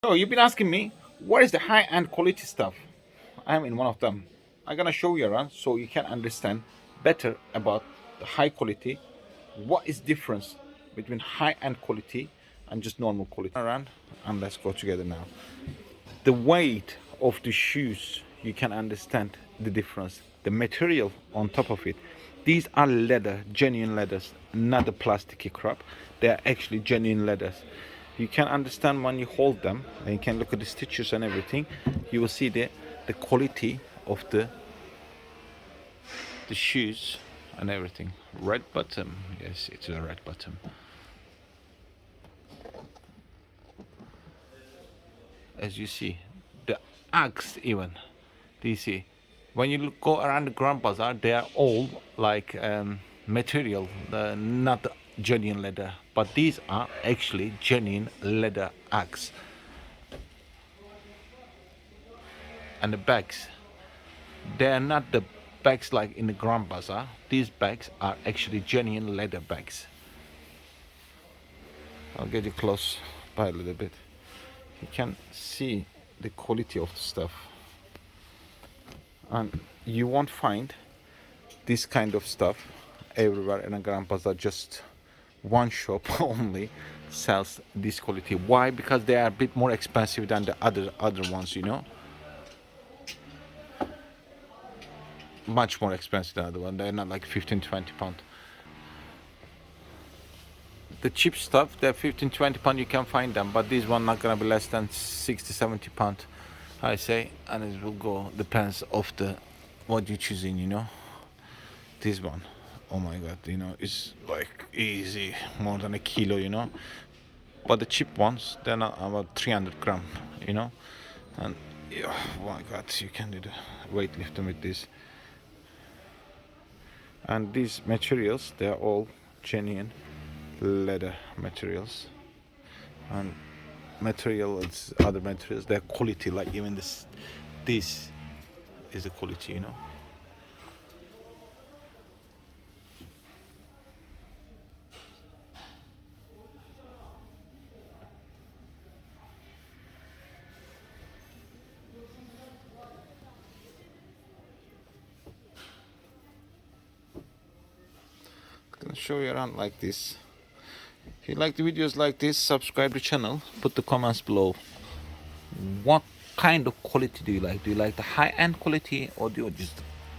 So you've been asking me what is the high-end quality stuff. I'm in one of them. I'm gonna show you around so you can understand better about the high quality. What is difference between high-end quality and just normal quality? Around and let's go together now. The weight of the shoes, you can understand the difference. The material on top of it. These are leather, genuine leathers, not the plasticky crap. They are actually genuine leathers. You can understand when you hold them, and you can look at the stitches and everything. You will see the quality of the shoes and everything. Red bottom, yes, it's a red bottom. As you see, the axe even. Do you see? When you go around the Grand Bazaar, they are all like material, not genuine leather. But these are actually genuine leather axe. And the bags, they are not the bags like in the Grand Bazaar. These bags are actually genuine leather bags. I'll get you close by a little bit. You can see the quality of the stuff. And you won't find this kind of stuff everywhere in a Grand Bazaar. Just one shop only sells this quality. Why? Because they are a bit more expensive than the other ones, you know. Much more expensive than the other one. They're not like 15-20 pound. The cheap stuff, they're 15-20 pound, you can find them, but this one not gonna be less than 60-70 pound, I say. And it will go, depends of the what you're choosing, you know. This one, oh my god, you know, it's like easy more than a kilo, you know. But the cheap ones, they're not about 300 gram, you know. And yeah, oh my god, you can do the weightlifting with this. And these materials, they are all genuine leather materials. And materials, other materials, they're quality, like even this is the quality, you know. I'm gonna show you around like this. If you like the videos like this, subscribe to the channel, put the comments below. What kind of quality do you like? Do you like the high-end quality, or do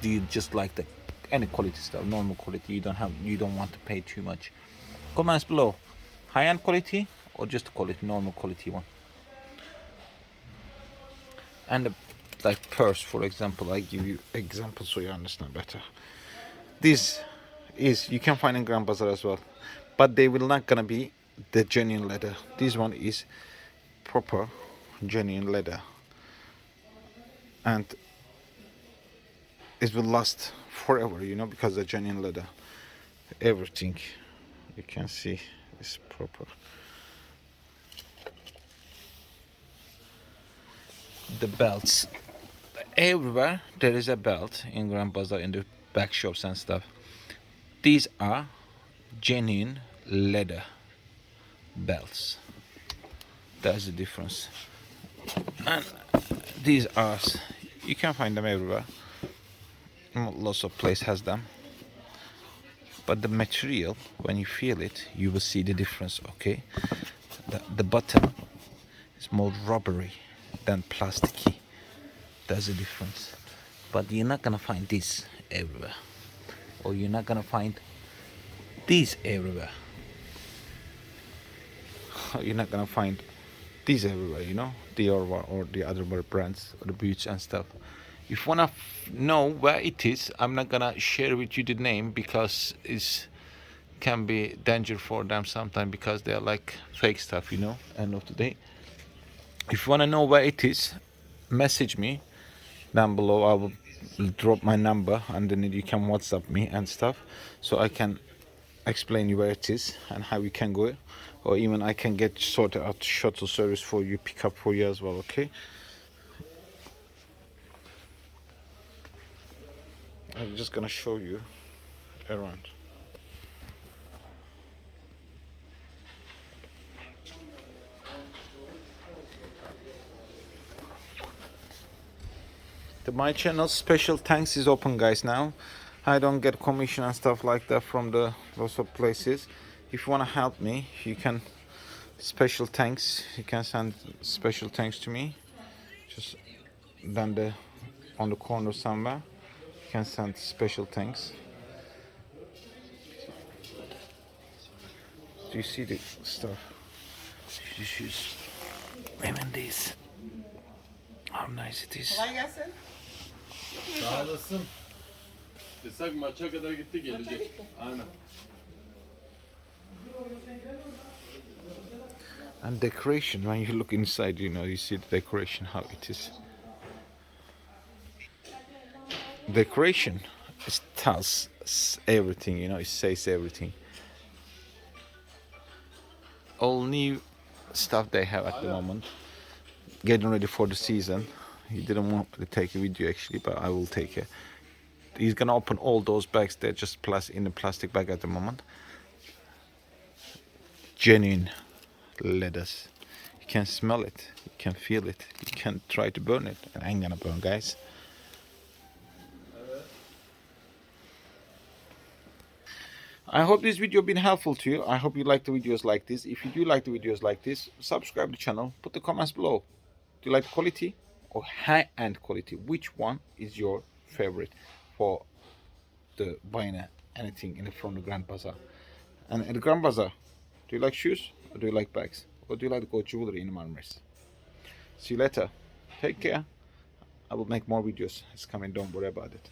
you just like the any quality stuff, normal quality? You don't want to pay too much. Comments below. High-end quality or just quality, normal quality one. And like purse, for example, I give you examples so you understand better. This is you can find in Grand Bazaar as well, but they will not gonna be the genuine leather. This one is proper genuine leather, and it will last forever, you know, because the genuine leather, everything you can see is proper. The belts, everywhere there is a belt in Grand Bazaar, in the back shops and stuff. These are genuine leather belts. That's the difference. And these are, you can find them everywhere. Lots of place has them. But the material, when you feel it, you will see the difference. Okay, the bottom is more rubbery than plasticky. That's the difference. But you're not gonna find this everywhere, or you're not gonna find these everywhere. You're not gonna find these everywhere, you know, the or the other brands or the boots and stuff. If you wanna know where it is, I'm not gonna share with you the name because it's can be danger for them sometimes, because they're like fake stuff, you know. End of the day, if you wanna know where it is, message me down below. I will drop my number and then you can WhatsApp me and stuff, so I can explain you where it is and how you can go, or even I can get sorted out shuttle service for you, pick up for you as well. Okay, I'm just gonna show you around. My channel special thanks is open, guys. Now I don't get commission and stuff like that from the lots of places. If you want to help me, you can special thanks. You can send special thanks to me. Just down the on the corner somewhere. You can send special thanks. Do you see the stuff? This is even this. How nice it is. Kolay gelsin. Sağ olasın. Yasak maça kadar gitti gelecek. Aynen. And decoration, when you look inside, you know, you see the decoration, how it is. Decoration, it tells everything, you know, it says everything. All new stuff they have at the moment. Getting ready for the season. He didn't want to take a video actually, but I will take it. He's gonna open all those bags. They're just in a plastic bag at the moment. Genuine leathers. You can smell it. You can feel it. You can try to burn it. And I ain't gonna burn, guys. I hope this video been helpful to you. I hope you like the videos like this. If you do like the videos like this, subscribe to the channel. Put the comments below. Do you like the quality or high-end quality? Which one is your favorite for the buying anything from the Grand Bazaar? And at the Grand Bazaar, do you like shoes or do you like bags? Or do you like to go jewelry in Marmaris? See you later. Take care. I will make more videos. It's coming. Don't worry about it.